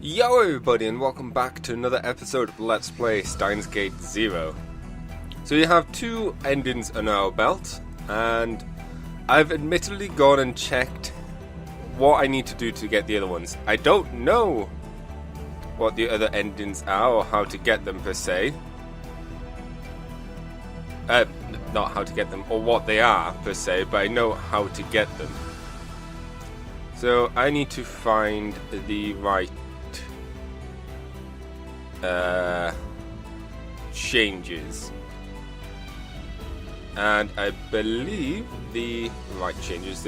Yo everybody, and welcome back to another episode of Let's Play Steins Gate 0. So we have two endings on our belt, and I've admittedly gone and checked what I need to do to get the other ones. I don't know what the other endings are or how to get them per se. Not how to get them or what they are per se, but I know how to get them. So I need to find the right changes, and I believe the right changes,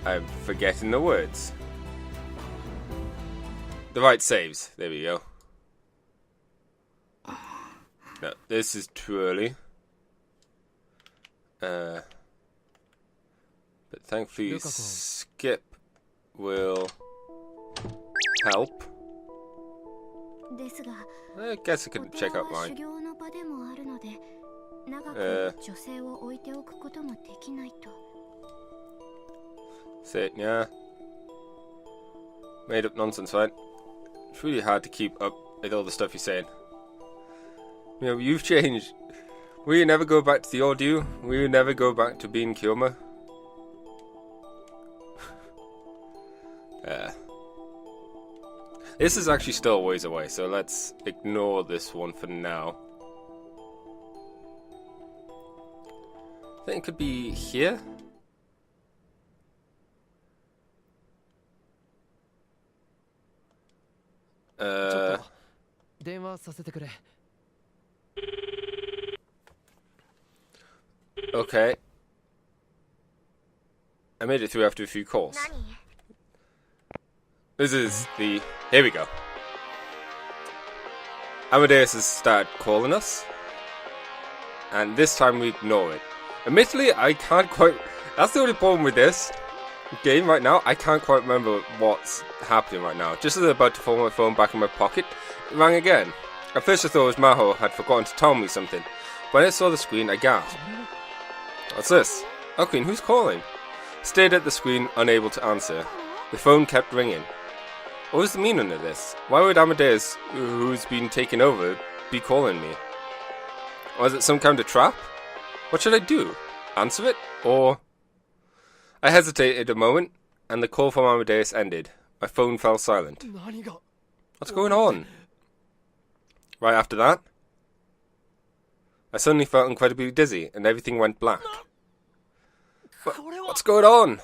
I'm forgetting the words, the right saves, there we go. No, this is too early, but thankfully skip will help. I guess I can check out mine. Say it, yeah. Made up nonsense, right? It's really hard to keep up with all the stuff you're saying. You know, you've changed. Will you never go back to the audio? Will you never go back to being Kyoma? This is actually still a ways away, so let's ignore this one for now. I think it could be here. Okay. I made it through after a few calls. This is the... Here we go. Amadeus has started calling us, and this time we ignore it. Admittedly, I can't quite... That's the only problem with this game right now. I can't quite remember what's happening right now. Just as I'm about to throw my phone back in my pocket, it rang again. At first I thought it was Maho had forgotten to tell me something. When I saw the screen, I gasped. What's this? Oh, Queen, who's calling? Stared at the screen, unable to answer. The phone kept ringing. What was the meaning of this? Why would Amadeus, who's been taken over, be calling me? Was it some kind of trap? What should I do? Answer it? Or... I hesitated a moment, and the call from Amadeus ended. My phone fell silent. What's going on? Right after that, I suddenly felt incredibly dizzy, and everything went black. What's going on?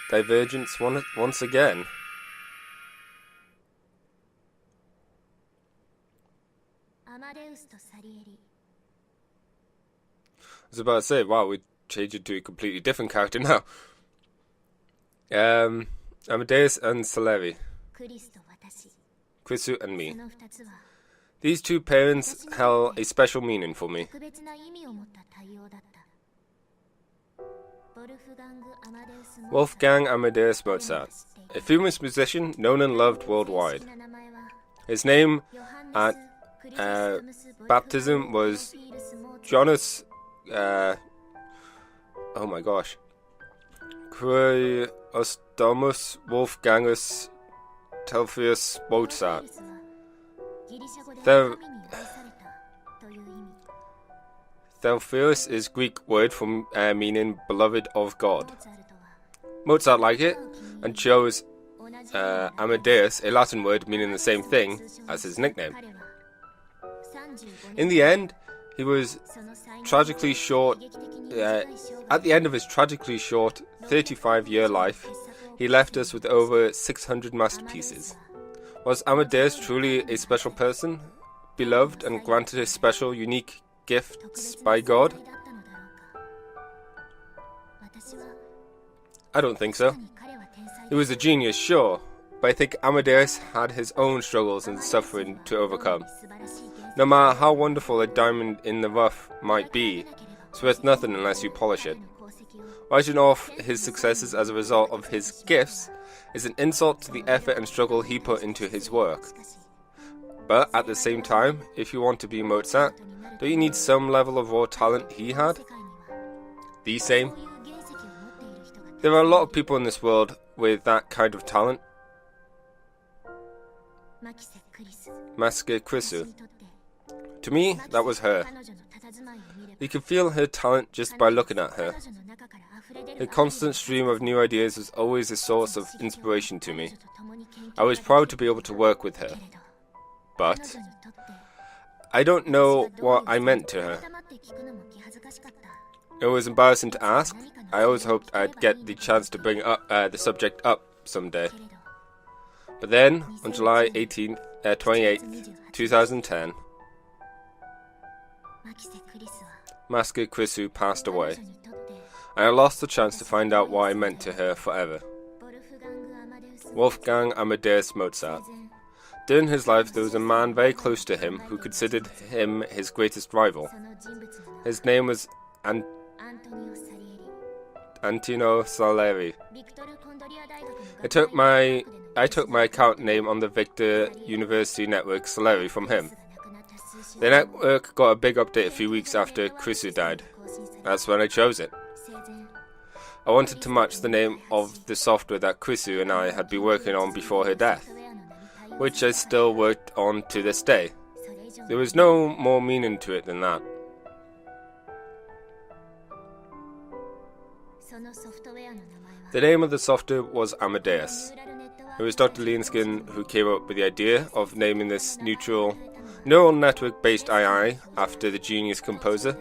Divergence once again. I was about to say, wow, we changed it to a completely different character now. Amadeus and Salieri. Krisu and me. These two parents held a special meaning for me. Wolfgang Amadeus Mozart, a famous musician known and loved worldwide. His name at baptism was Johannes, oh my gosh, Chrysostomus Wolfgangus Telpheus Mozart. Telpheus is Greek word for meaning beloved of God. Mozart liked it and chose Amadeus, a Latin word meaning the same thing, as his nickname. In the end, he was tragically short. At the end of his tragically short 35-year life, he left us with over 600 masterpieces. Was Amadeus truly a special person, beloved and granted a special, unique gifts by God? I don't think so. He was a genius, sure, but I think Amadeus had his own struggles and suffering to overcome. No matter how wonderful a diamond in the rough might be, it's worth nothing unless you polish it. Writing off his successes as a result of his gifts is an insult to the effort and struggle he put into his work. But at the same time, if you want to be Mozart, don't you need some level of raw talent he had? the same. There are a lot of people in this world with that kind of talent. Maske Krisu. To me, that was her. You could feel her talent just by looking at her. Her constant stream of new ideas was always a source of inspiration to me. I was proud to be able to work with her. But I don't know what I meant to her. It was embarrassing to ask. I always hoped I'd get the chance to bring up the subject up someday. But then, on July 28th, 2010, Maske Krisu passed away. I lost the chance to find out what I meant to her forever. Wolfgang Amadeus Mozart. During his life, there was a man very close to him who considered him his greatest rival. His name was Antonio Salieri. I took my account name on the Victor University network Salieri from him. The network got a big update a few weeks after Krisu died. That's when I chose it. I wanted to match the name of the software that Krisu and I had been working on before her death, which I still worked on to this day. There was no more meaning to it than that. The name of the software was Amadeus. It was Dr. Linskin who came up with the idea of naming this neural network-based AI after the genius composer.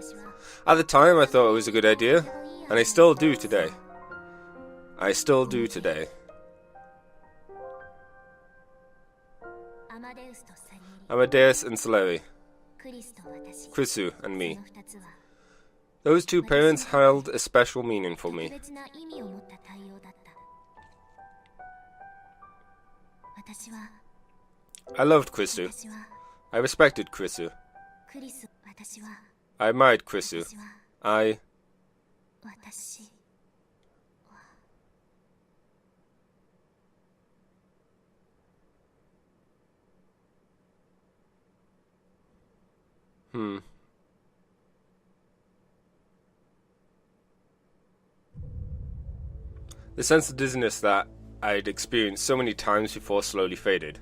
At the time, I thought it was a good idea, and I still do today. Amadeus and Salieri. Krisu and me. Those two parents held a special meaning for me. I loved Krisu. I respected Krisu. I admired Krisu. The sense of dizziness that I'd experienced so many times before slowly faded.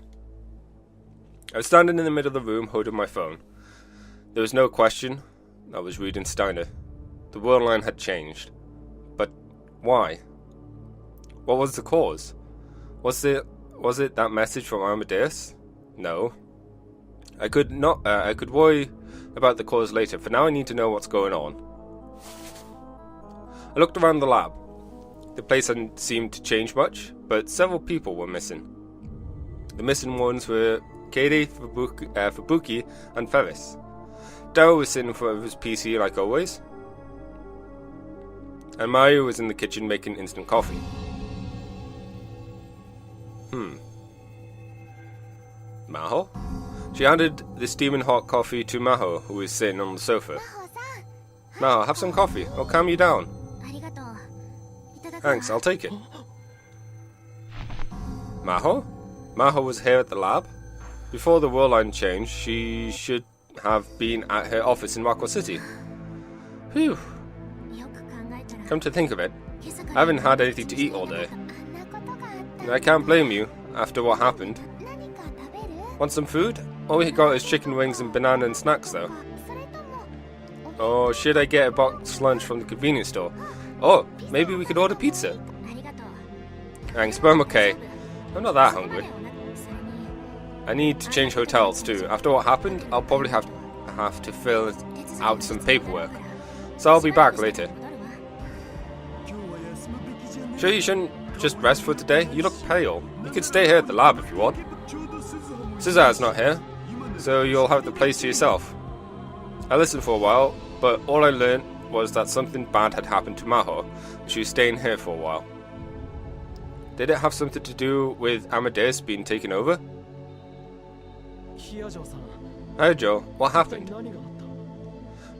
I was standing in the middle of the room holding my phone. There was no question. I was reading Steiner. The world line had changed. But why? What was the cause? Was it that message from Amadeus? No. I could worry about the cause later. For now I need to know what's going on. I looked around the lab. The place hadn't seemed to change much, but several people were missing. The missing ones were Katie, Fubuki, and Ferris. Daryl was sitting in front of his PC like always, and Mario was in the kitchen making instant coffee. Maho? She handed the steaming hot coffee to Maho, who was sitting on the sofa. Maho, have some coffee. I'll calm you down. Thanks, I'll take it. Maho? Maho was here at the lab. Before the world line changed, she should have been at her office in Mako City. Phew. Come to think of it, I haven't had anything to eat all day. I can't blame you, after what happened. Want some food? All we got is chicken wings and banana and snacks though. Or should I get a boxed lunch from the convenience store? Oh, maybe we could order pizza. Thanks, but I'm okay. I'm not that hungry. I need to change hotels too. After what happened, I'll probably have to fill out some paperwork. So I'll be back later. Sure you shouldn't just rest for today? You look pale. You could stay here at the lab if you want. Cesar's not here, so you'll have the place to yourself. I listened for a while, but all I learned was that something bad had happened to Maho, and she was staying here for a while. Did it have something to do with Amadeus being taken over? Hi Joe, what happened?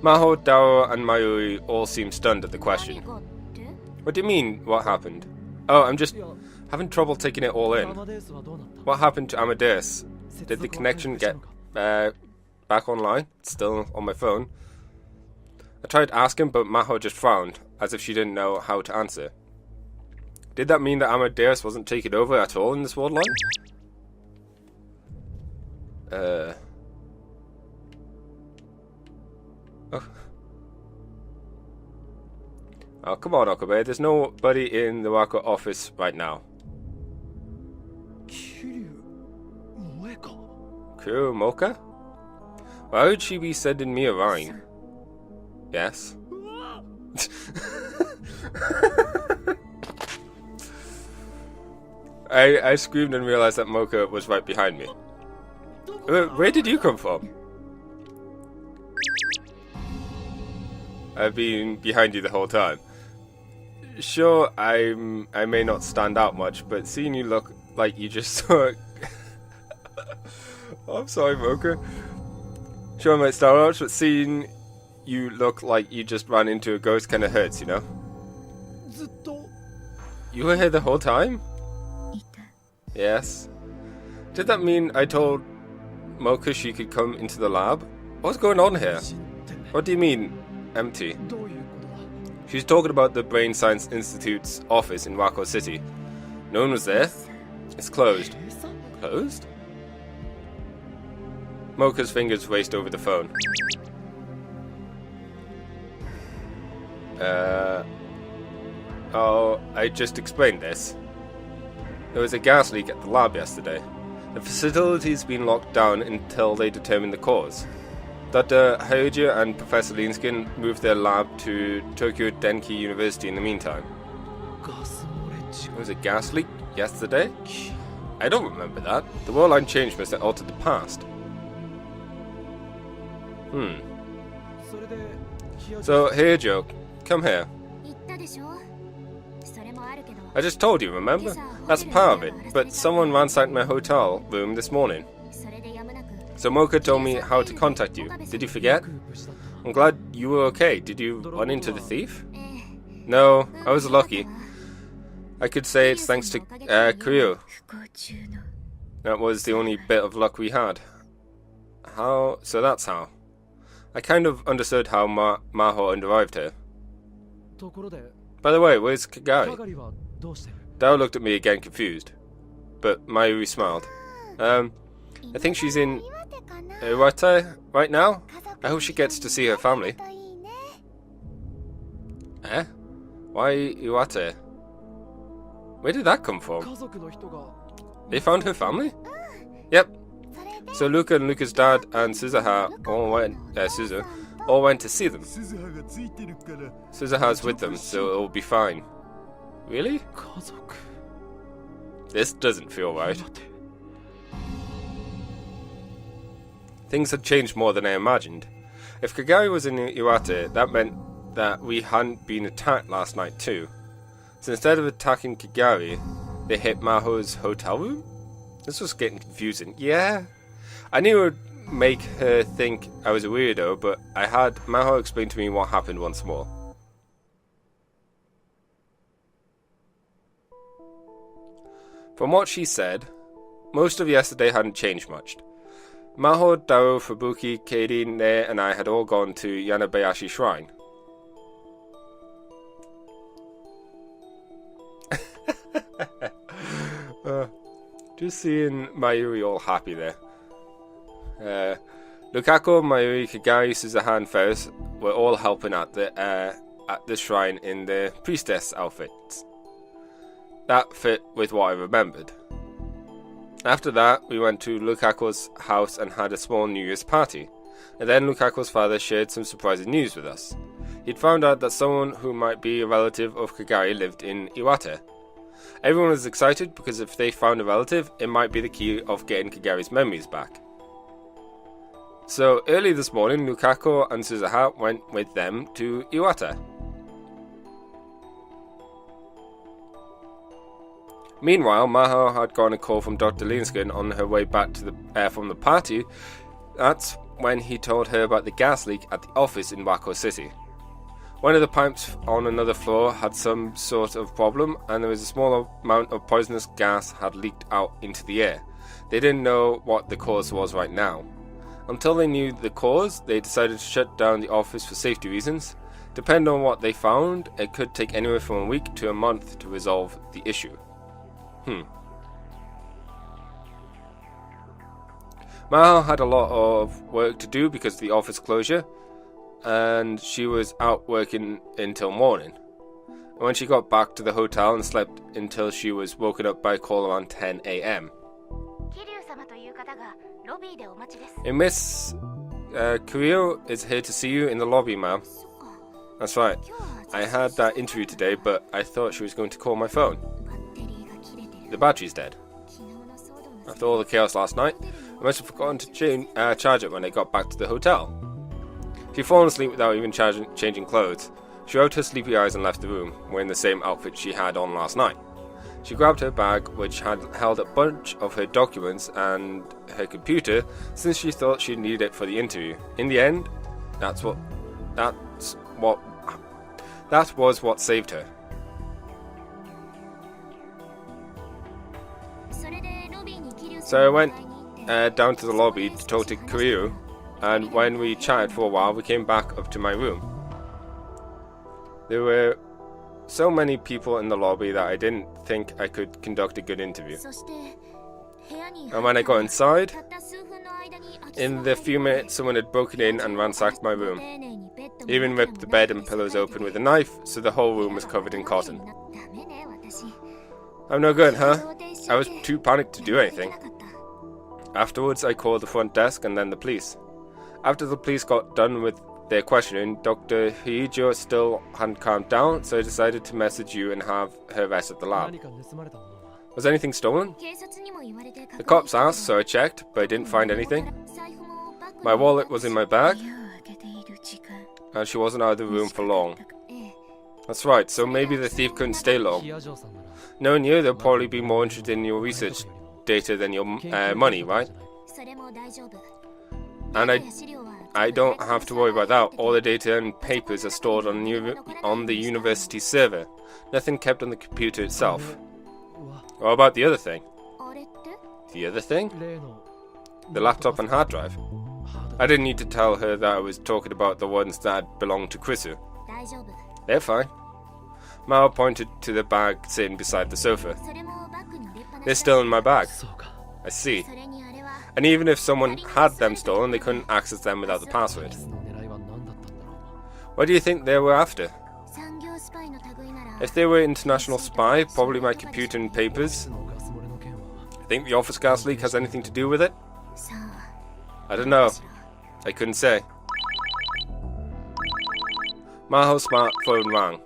Maho, Dao, and Mayuri all seemed stunned at the question. What do you mean, what happened? Oh, I'm just having trouble taking it all in. What happened to Amadeus? Did the connection get back online? It's still on my phone. I tried asking, but Maho just frowned. as if she didn't know how to answer. Did that mean that Amadeus wasn't taken over at all in this world line? Oh, come on, Okabe. There's nobody in the Wako office right now. Kiryu Moka? Why would she be sending me a rhyme? Yes. I screamed and realized that Mocha was right behind me. Where did you come from? I've been behind you the whole time. Sure, I may not stand out much, but seeing you look like you just saw it... I'm sorry, Mocha. Sure, I might stand out, but seeing you look like you just ran into a ghost kind of hurts, you know? You were here the whole time? Yes. Did that mean I told Mocha she could come into the lab? What's going on here? What do you mean, empty? She's talking about the Brain Science Institute's office in Wako City. No one was there? It's closed. Closed? Mocha's fingers raced over the phone. Oh, I just explained this. There was a gas leak at the lab yesterday. The facility's been locked down until they determine the cause. Dr. Hyuja and Professor Linskin moved their lab to Tokyo Denki University in the meantime. There was a gas leak yesterday? I don't remember that. The world line change must have altered the past. So, Hyuja, come here. I just told you, remember? That's part of it, but someone ransacked my hotel room this morning. So Mocha told me how to contact you. Did you forget? I'm glad you were okay. Did you run into the thief? No, I was lucky. I could say it's thanks to Kiryu. That was the only bit of luck we had. How? So that's how. I kind of understood how Maho arrived here. By the way, where's Kagari? Dao looked at me again confused, but Mayuri smiled. I think she's in Iwate right now. I hope she gets to see her family. Eh? Why Iwate? Where did that come from? They found her family? Yep. So Luca and Luca's dad and Suzuha all went to see them. Suzuha's with them, so it'll be fine. Really? This doesn't feel right. Things had changed more than I imagined. If Kagari was in Iwate, that meant that we hadn't been attacked last night too. So instead of attacking Kagari, they hit Maho's hotel room? This was getting confusing. Yeah. I knew it would make her think I was a weirdo, but I had Maho explain to me what happened once more. From what she said, most of yesterday hadn't changed much. Maho, Dao, Fubuki, Katie, Ne, and I had all gone to Yanabayashi Shrine. Just seeing Mayuri all happy there. Lukaku, Mayuri, Kagari, Suzuha, and Ferris were all helping at the shrine in their priestess outfits. That fit with what I remembered. After that, we went to Lukaku's house and had a small New Year's party. And then Lukaku's father shared some surprising news with us. He'd found out that someone who might be a relative of Kagari lived in Iwate. Everyone was excited because if they found a relative, it might be the key of getting Kagari's memories back. So early this morning, Lukaku and Suzuha went with them to Iwate. Meanwhile, Maho had gotten a call from Dr. Linskin on her way back to from the party. That's when he told her about the gas leak at the office in Wako City. One of the pipes on another floor had some sort of problem, and there was a small amount of poisonous gas had leaked out into the air. They didn't know what the cause was right now. Until they knew the cause, they decided to shut down the office for safety reasons. Depending on what they found, it could take anywhere from a week to a month to resolve the issue. Maho had a lot of work to do because of the office closure, and she was out working until morning. And when she got back to the hotel and slept until she was woken up by a call around 10 a.m. Miss Kiryu is here to see you in the lobby, ma'am. That's right. I had that interview today, but I thought she was going to call my phone. The battery's dead. After all the chaos last night, I must have forgotten to charge it when I got back to the hotel. She'd fallen asleep without even changing clothes. She rubbed her sleepy eyes and left the room, wearing the same outfit she had on last night. She grabbed her bag, which had held a bunch of her documents and her computer, since she thought she'd need it for the interview. In the end, that was what saved her. So I went down to the lobby to talk to Kiryu, and when we chatted for a while, we came back up to my room. There were so many people in the lobby that I didn't think I could conduct a good interview. And when I got inside, in the few minutes someone had broken in and ransacked my room. Even ripped the bed and pillows open with a knife, so the whole room was covered in cotton. I'm no good, huh? I was too panicked to do anything. Afterwards, I called the front desk and then the police. After the police got done with their questioning, Dr. Hijo still hadn't calmed down, so I decided to message you and have her arrested at the lab. Was anything stolen? The cops asked, so I checked, but I didn't find anything. My wallet was in my bag, and she wasn't out of the room for long. That's right, so maybe the thief couldn't stay long. Knowing you, they'll probably be more interested in your research data than your money, right? And I don't have to worry about that. All the data and papers are stored on the university server. Nothing kept on the computer itself. What about the other thing? The other thing? The laptop and hard drive. I didn't need to tell her that I was talking about the ones that belonged to Krisu. They're fine. Mao pointed to the bag sitting beside the sofa. They're still in my bag. I see. And even if someone had them stolen, they couldn't access them without the password. What do you think they were after? If they were international spy, probably my computer and papers. Think the office gas leak has anything to do with it? I don't know. I couldn't say. Maho's smartphone rang.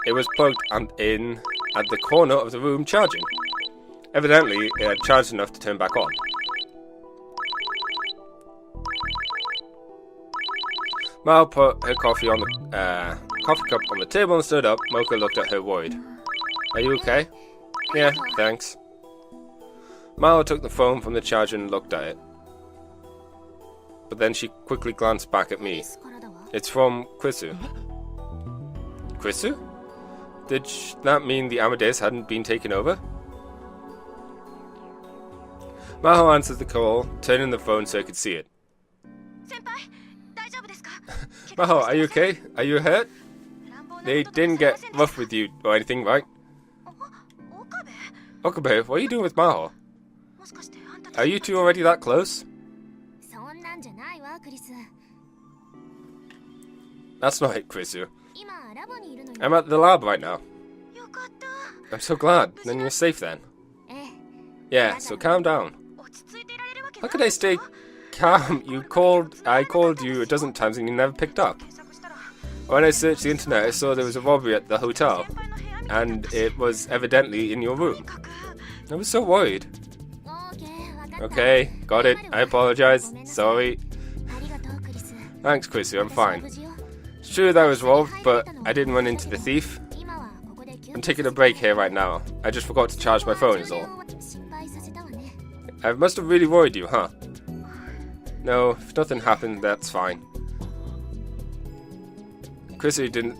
It was plugged and in at the corner of the room charging. Evidently, it had charged enough to turn back on. Mao put her coffee on the coffee cup on the table and stood up. Mocha looked at her worried. Are you okay? Yeah, thanks. Mao took the phone from the charger and looked at it. But then she quickly glanced back at me. It's from Krisu. Krisu? Did that mean the Amadeus hadn't been taken over? Maho answered the call, turning the phone so I could see it. Maho, are you okay? Are you hurt? They didn't get rough with you or anything, right? Okabe, what are you doing with Maho? Are you two already that close? That's not it, Krisu. I'm at the lab right now. I'm so glad. Then you're safe then. Yeah, so calm down. How could I stay calm? I called you a dozen times and you never picked up. When I searched the internet, I saw there was a robbery at the hotel. And it was evidently in your room. I was so worried. Okay, got it. I apologize. Sorry. Thanks, Krisu. I'm fine. It's true that I was robbed, but I didn't run into the thief. I'm taking a break here right now. I just forgot to charge my phone is all. I must have really worried you, huh? No, if nothing happened, that's fine. Krisu didn't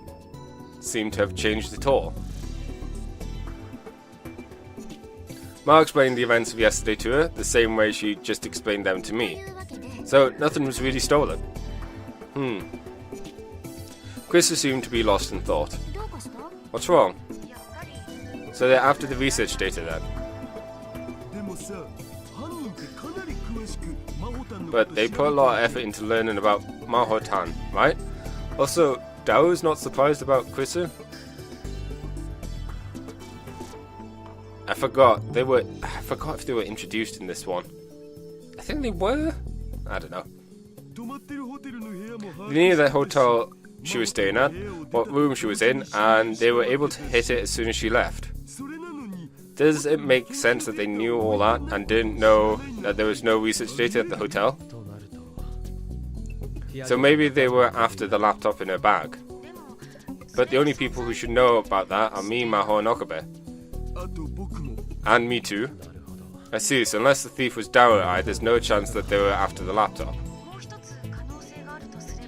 seem to have changed at all. Ma explained the events of yesterday to her, the same way she just explained them to me. So, nothing was really stolen. Chris seemed to be lost in thought. What's wrong? So they're after the research data then. But they put a lot of effort into learning about Maho-tan, right? Also, Dao's not surprised about Chrisu? I forgot if they were introduced in this one. I think they were? I don't know. They knew the hotel she was staying at, what room she was in, and they were able to hit it as soon as she left. Does it make sense that they knew all that and didn't know that there was no research data at the hotel? So maybe they were after the laptop in her bag. But the only people who should know about that are me, Maho, and Okabe. And me too. I see, so unless the thief was dour-eyed, there's no chance that they were after the laptop.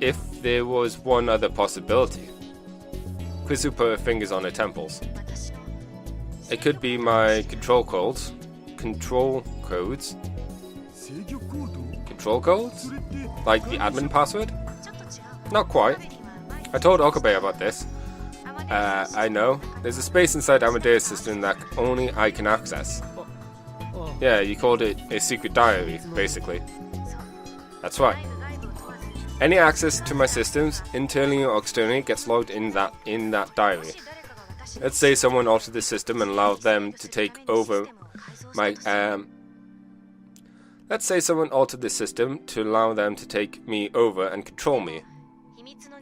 If there was one other possibility. Chrisu put her fingers on her temples. It could be my control codes? Control codes? Like the admin password? Not quite. I told Okabe about this. I know. There's a space inside Amadeus system that only I can access. Yeah, you called it a secret diary, basically. That's right. Any access to my systems, internally or externally, gets logged in that diary. Let's say someone altered the system and allowed them to take over my Let's say someone altered the system to allow them to take me over and control me.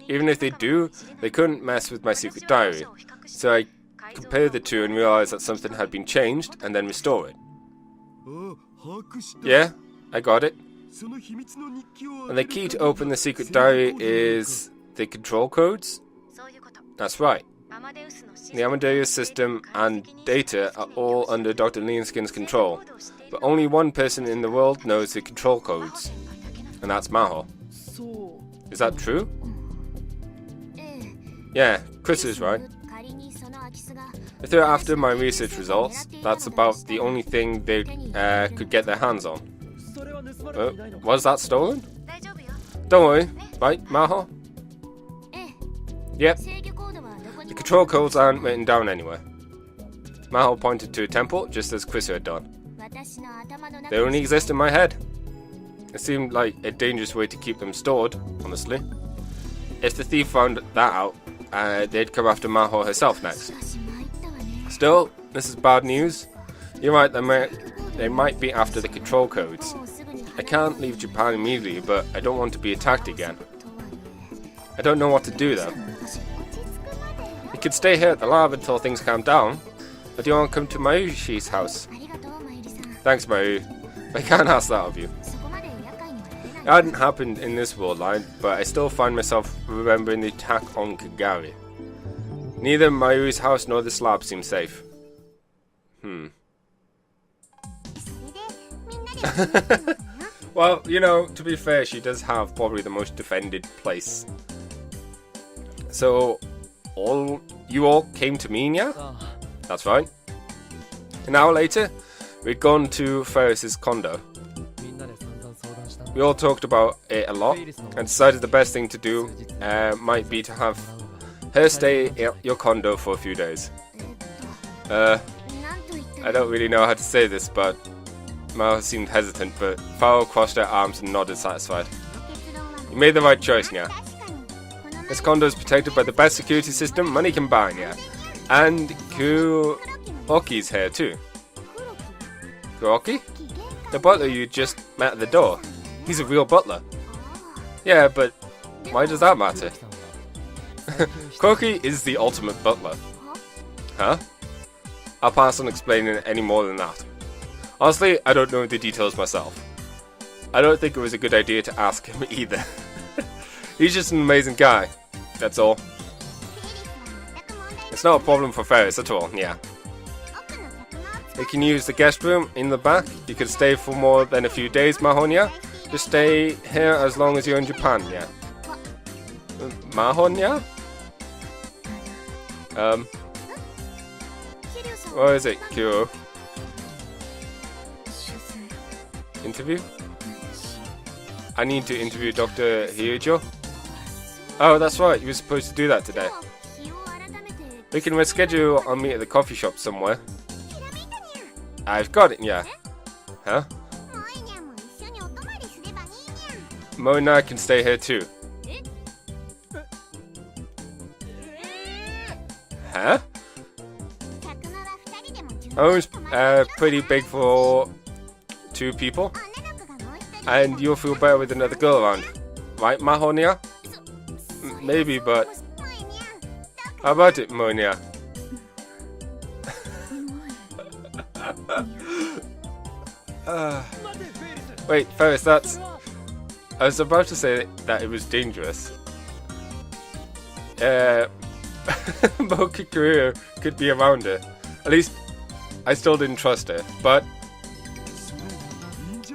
Even if they do, they couldn't mess with my secret diary. So I compared the two and realized that something had been changed and then restore it. Yeah, I got it. And the key to open the secret diary is the control codes? That's right. The Amadeus system and data are all under Dr. Leanskin's control, but only one person in the world knows the control codes, and that's Maho. Is that true? Yeah, Chris is right. If they're after my research results, that's about the only thing they could get their hands on. Was that stolen? Don't worry, right, Maho? Yep. The control codes aren't written down anywhere. Maho pointed to a temple, just as Chris had done. They only exist in my head. It seemed like a dangerous way to keep them stored, honestly. If the thief found that out, they'd come after Maho herself next. Still, this is bad news. You're right, they might be after the control codes. I can't leave Japan immediately, but I don't want to be attacked again. I don't know what to do though. You could stay here at the lab until things calm down, or do you want to come to Mayushi's house? Thanks, Mayu. I can't ask that of you. It hadn't happened in this world line, but I still find myself remembering the attack on Kagari. Neither Mayu's house nor this lab seem safe. Well, you know, to be fair, she does have probably the most defended place. So, you all came to me, yeah? That's right. An hour later, we'd gone to Ferris's condo. We all talked about it a lot, and decided the best thing to do might be to have her stay at your condo for a few days. I don't really know how to say this, but Mao seemed hesitant, but Fao crossed her arms and nodded satisfied. You made the right choice, Nya. This condo is protected by the best security system money can buy, Nya. And Kuroki's here too. Kuroki? The butler you just met at the door. He's a real butler. Yeah, but why does that matter? Kuroki is the ultimate butler. Huh? I'll pass on explaining any more than that. Honestly, I don't know the details myself. I don't think it was a good idea to ask him either. He's just an amazing guy. That's all. It's not a problem for Ferris at all, yeah. You can use the guest room in the back. You can stay for more than a few days, Mahonya. Just stay here as long as you're in Japan, yeah. Mahonya? What is it, Kyo? Interview? I need to interview Dr. Hyojo. Oh, that's right. You were supposed to do that today. We can reschedule our meet at the coffee shop somewhere. I've got it, yeah. Huh? Mona can stay here too. Huh? Home's pretty big for 2 people. And you'll feel better with another girl around. Right, Mahonia? Maybe, but... How about it, Monia? Wait, Ferris, that's... I was about to say that it was dangerous. Mocha Career could be around her. At least, I still didn't trust her, but...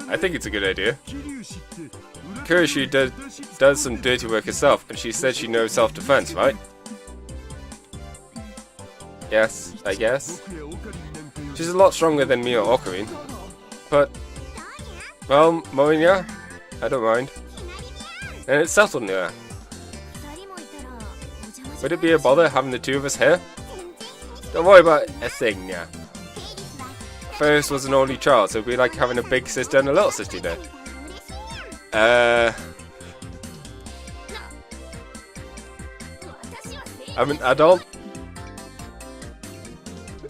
I think it's a good idea. Kurishi does some dirty work herself, and she said she knows self-defense, right? Yes, I guess. She's a lot stronger than me or Ocarine. But, well, Moinia, I don't mind. And it's settled now. Would it be a bother having the 2 of us here? Don't worry about a thing, yeah. Ferris was an only child, so it'd be like having a big sister and a little sister there. I'm an adult.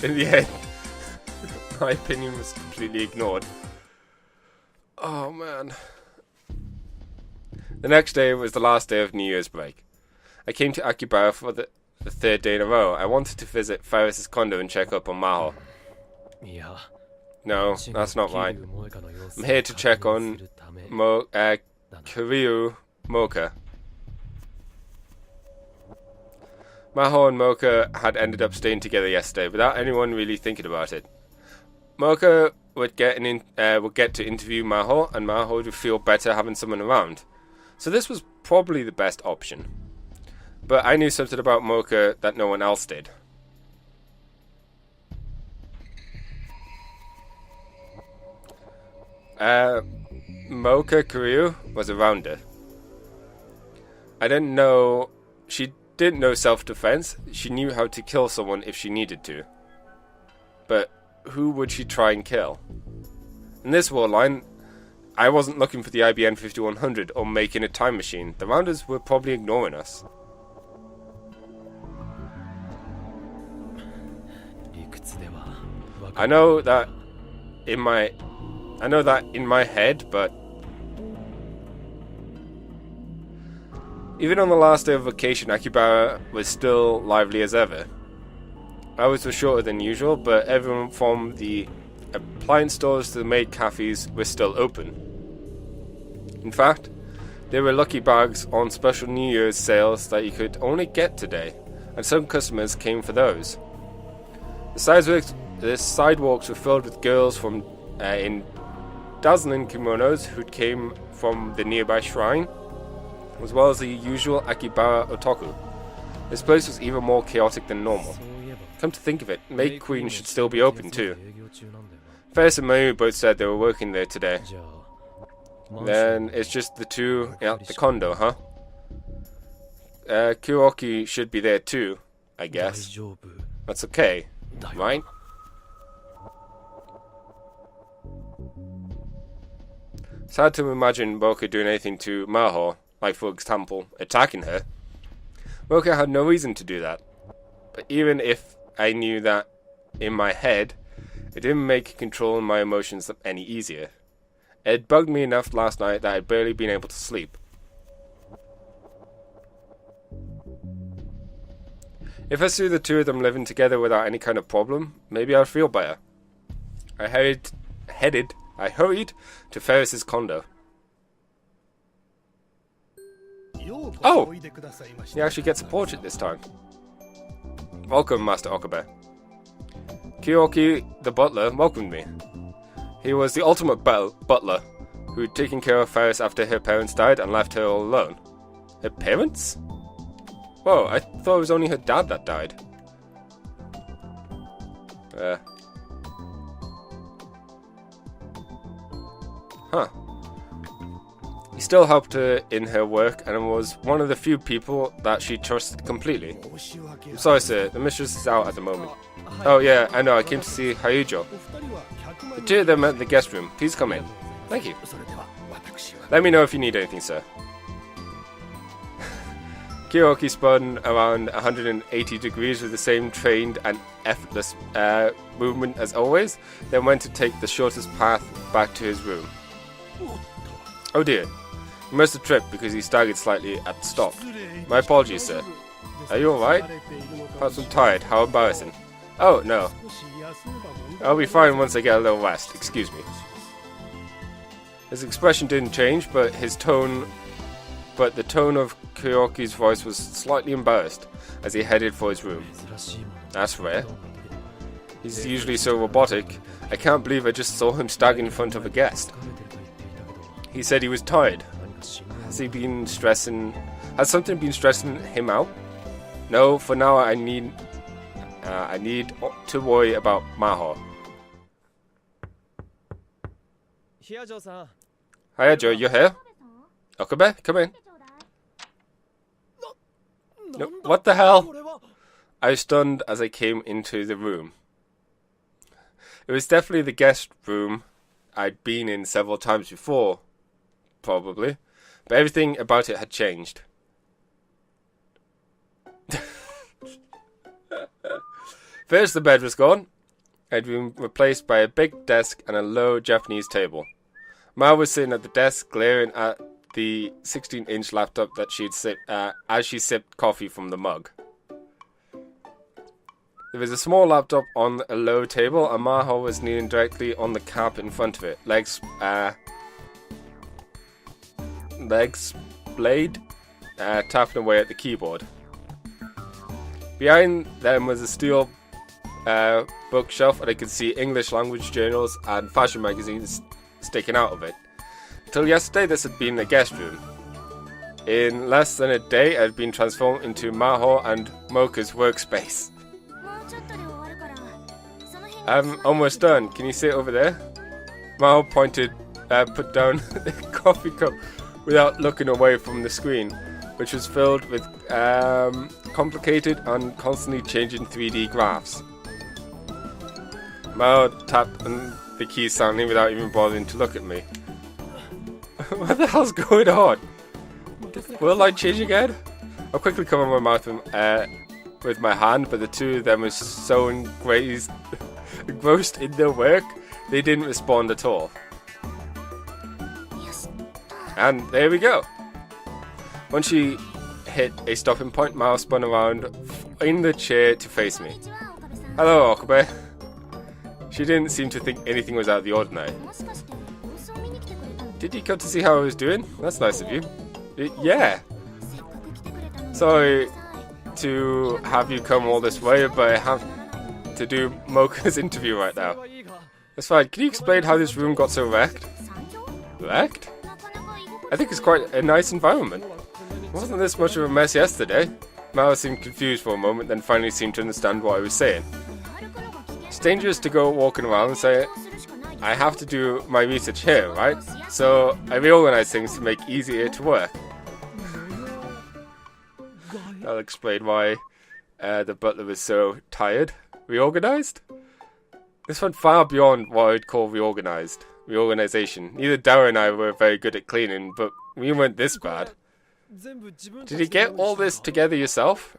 In the end, my opinion was completely ignored. Oh man. The next day was the last day of New Year's break. I came to Akihabara for the 3rd day in a row. I wanted to visit Ferris's condo and check up on Maho. No, that's not right. I'm here to check on Kiryu Mocha. Maho and Mocha had ended up staying together yesterday without anyone really thinking about it. Mocha would get to interview Maho, and Maho would feel better having someone around. So this was probably the best option. But I knew something about Mocha that no one else did. Mocha Kiryu was around her. I didn't know... She didn't know self-defense. She knew how to kill someone if she needed to. But who would she try and kill? In this war line, I wasn't looking for the IBN 5100 or making a time machine. The Rounders were probably ignoring us. I know that in my head, but even on the last day of vacation, Akihabara was still lively as ever. Hours were shorter than usual, but everyone from the appliance stores to the maid cafes were still open. In fact, there were lucky bags on special New Year's sales that you could only get today, and some customers came for those. The sidewalks were filled with girls from in dazzling kimonos who came from the nearby shrine, as well as the usual Akihabara otaku. This place was even more chaotic than normal. Come to think of it, Maid Queen should still be open too. Ferris and Mayu both said they were working there today. Then it's just the 2 at the condo, huh? Kuroki should be there too, I guess. That's okay, right? It's hard to imagine Mocha doing anything to Maho, like for example, attacking her. Mocha had no reason to do that. But even if I knew that in my head, it didn't make controlling my emotions any easier. It bugged me enough last night that I'd barely been able to sleep. If I saw the 2 of them living together without any kind of problem, maybe I'd feel better. I hurried to Ferris's condo. Oh! He actually gets a portrait this time. Welcome, Master Okabe. Kuroki, the butler, welcomed me. He was the ultimate butler, who'd taken care of Ferris after her parents died and left her all alone. Her parents? Whoa, I thought it was only her dad that died. Huh. He still helped her in her work and was one of the few people that she trusted completely. I'm sorry, sir, the mistress is out at the moment. Oh yeah, I know, I came to see Hyujo. The two of them met in the guest room. Please come in. Thank you. Let me know if you need anything, sir. Kyoki spun around 180 degrees with the same trained and effortless movement as always, then went to take the shortest path back to his room. Oh dear. He must have tripped because he staggered slightly at the stop. My apologies, sir. Are you alright? Perhaps I'm tired. How embarrassing. Oh, no. I'll be fine once I get a little rest. Excuse me. His expression didn't change, but the tone of Kyoki's voice was slightly embarrassed as he headed for his room. That's rare. He's usually so robotic. I can't believe I just saw him stagger in front of a guest. He said he was tired. Has something been stressing him out? No, for now I need to worry about Maho. Hiya Joe, you're here? Okabe, come in. No, what the hell? I was stunned as I came into the room. It was definitely the guest room I'd been in several times before, probably, but everything about it had changed. First, the bed was gone. It had been replaced by a big desk and a low Japanese table. Ma was sitting at the desk, glaring at the 16-inch laptop that she'd as she sipped coffee from the mug. There was a small laptop on a low table, and Maho was kneeling directly on the carpet in front of it, legs blade, tapping away at the keyboard. Behind them was a steel bookshelf, and I could see English language journals and fashion magazines sticking out of it. Till yesterday, this had been a guest room. In less than a day, it had been transformed into Maho and Mocha's workspace. I'm almost done. Can you sit over there? Maho put down the coffee cup without looking away from the screen, which was filled with complicated and constantly changing 3D graphs. Maho tapped on the keys silently without even bothering to look at me. What the hell's going on? Will light change again? I quickly covered my mouth with my hand, but the two of them were so engrossed in their work, they didn't respond at all. And there we go. Once she hit a stopping point, Mao spun around in the chair to face me. Hello, Okabe. She didn't seem to think anything was out of the ordinary. Did you come to see how I was doing? That's nice of you. Yeah. Sorry to have you come all this way, but I have to do Mocha's interview right now. That's fine. Can you explain how this room got so wrecked? Wrecked? I think it's quite a nice environment. Wasn't this much of a mess yesterday? Mao seemed confused for a moment, then finally seemed to understand what I was saying. It's dangerous to go walking around and say, I have to do my research here, right? So I reorganize things to make it easier to work. That'll explain why the butler was so tired. Reorganized? This went far beyond what I'd call reorganization. Neither Dara and I were very good at cleaning, but we weren't this bad. Did you get all this together yourself?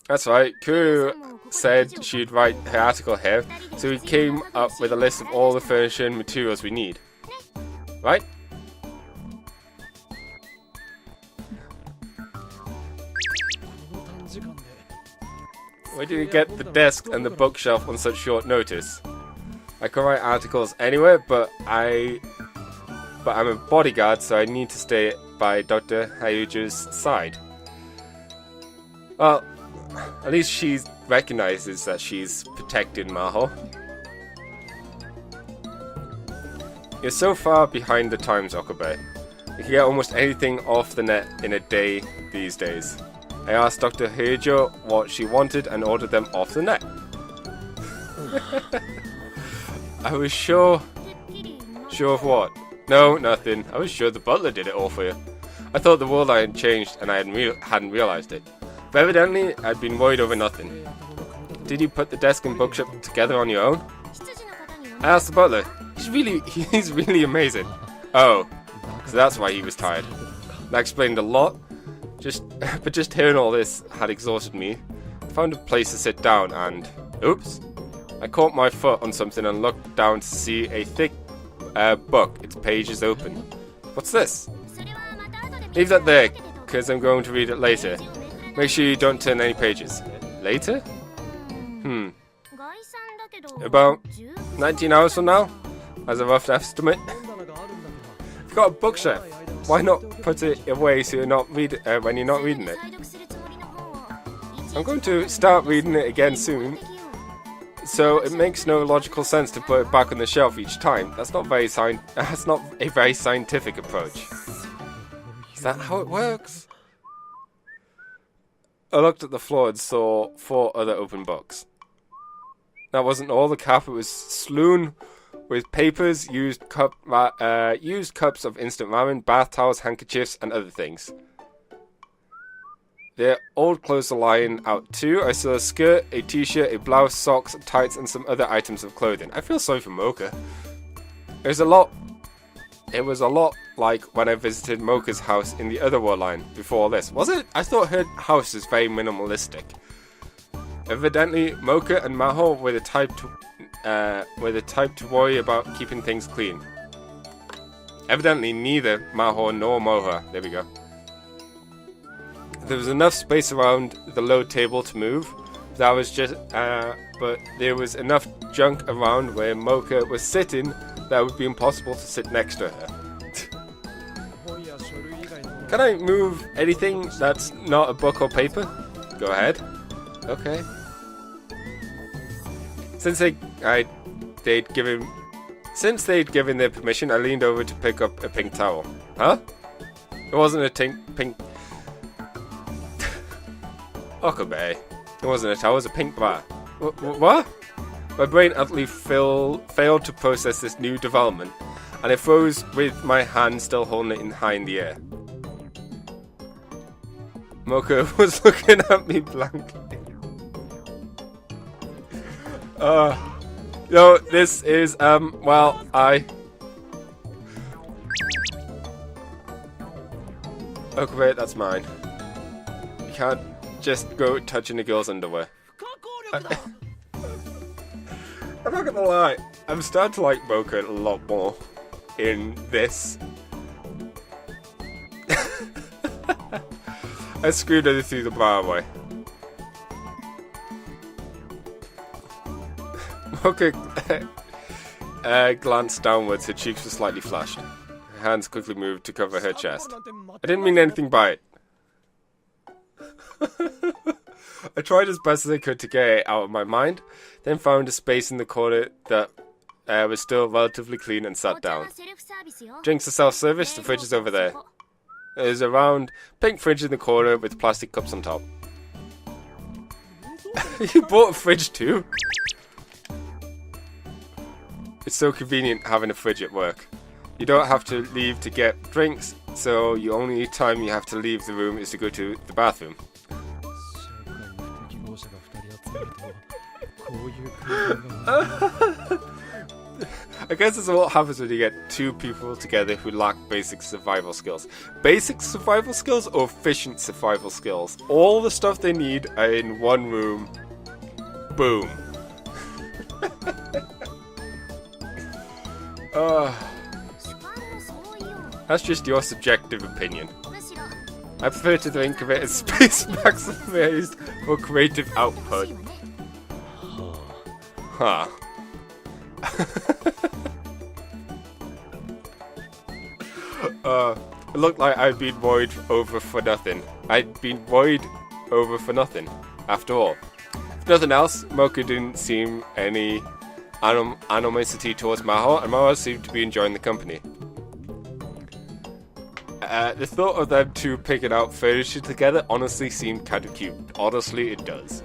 That's right. Kuru said she'd write her article here, so we came up with a list of all the furniture and materials we need. Right? Where did you get the desk and the bookshelf on such short notice? I can write articles anywhere, but I'm a bodyguard, so I need to stay by Dr. Hyujo's side. Well, at least she recognizes that she's protecting Maho. You're so far behind the times, Okabe. You can get almost anything off the net in a day these days. I asked Dr. Hyujo what she wanted and ordered them off the net. I was sure of what? No, nothing. I was sure the butler did it all for you. I thought the world had changed and I hadn't realized it. But evidently, I'd been worried over nothing. Did you put the desk and bookshop together on your own? I asked the butler. He's really amazing. Oh, so that's why he was tired. That explained a lot. But just hearing all this had exhausted me. I found a place to sit down and... Oops. I caught my foot on something and looked down to see a thick book. Its page is open. What's this? Leave that there, because I'm going to read it later. Make sure you don't turn any pages. Later? About 19 hours from now? As a rough estimate. You've got a bookshelf. Why not put it away so you're not when you're not reading it? I'm going to start reading it again soon. So it makes no logical sense to put it back on the shelf each time. That's not a very scientific approach. Is that how it works? I looked at the floor and saw 4 other open books. That wasn't all. The carpet was strewn with papers, used cups of instant ramen, bath towels, handkerchiefs, and other things. Their old clothes are lying out too. I saw a skirt, a t-shirt, a blouse, socks, tights, and some other items of clothing. I feel sorry for Mocha. It was a lot like when I visited Mocha's house in the other world line before this. Was it? I thought her house was very minimalistic. Evidently, Mocha and Maho were the type to worry about keeping things clean. Evidently, neither Maho nor Moha. There we go. There was enough space around the low table to move. But there was enough junk around where Mocha was sitting that it would be impossible to sit next to her. Can I move anything that's not a book or paper? Go ahead. Okay. Since they'd given their permission, I leaned over to pick up a pink towel. Huh? It wasn't a pink. Okabe. It wasn't a towel. It was a pink bar. What? My brain utterly failed to process this new development, and I froze with my hand still holding it high in the air. Mocha was looking at me blankly. No, this is, well, Okay, that's mine. You can't just go touching a girl's underwear. I'm not gonna lie, I'm starting to like Mocha a lot more in this. I screwed her through the bar away. Mocha glanced downwards, her cheeks were slightly flushed. Her hands quickly moved to cover her chest. I didn't mean anything by it. I tried as best as I could to get it out of my mind, then found a space in the corner that was still relatively clean and sat down. Drinks are self-service, the fridge is over there. There's a round pink fridge in the corner with plastic cups on top. You bought a fridge too? It's so convenient having a fridge at work. You don't have to leave to get drinks, so the only time you have to leave the room is to go to the bathroom. I guess this is what happens when you get 2 people together who lack basic survival skills. Basic survival skills or efficient survival skills? All the stuff they need are in one room. Boom. That's just your subjective opinion. I prefer to think of it as space maximized for creative output. Huh. It looked like I'd been worried over for nothing. After all. If nothing else, Mocha didn't seem any animosity towards Maho, and Maho seemed to be enjoying the company. The thought of them 2 picking out furniture together honestly seemed kind of cute. Honestly, it does.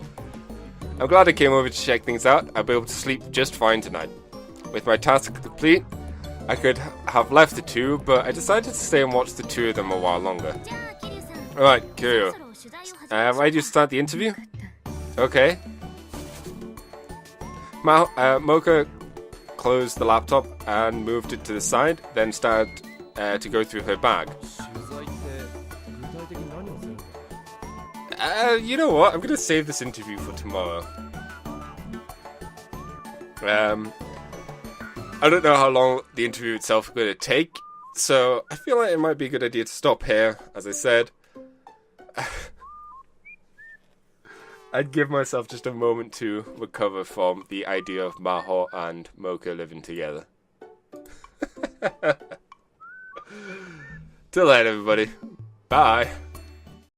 I'm glad I came over to check things out. I'll be able to sleep just fine tonight. With my task complete, I could have left the two, but I decided to stay and watch the two of them a while longer. Alright, Kiryu. Ready to start the interview? Okay. Mocha closed the laptop and moved it to the side, then started to go through her bag. You know what? I'm gonna save this interview for tomorrow. I don't know how long the interview itself is going to take, so I feel like it might be a good idea to stop here. As I said, I'd give myself just a moment to recover from the idea of Maho and Mocha living together. Till then, everybody. Bye.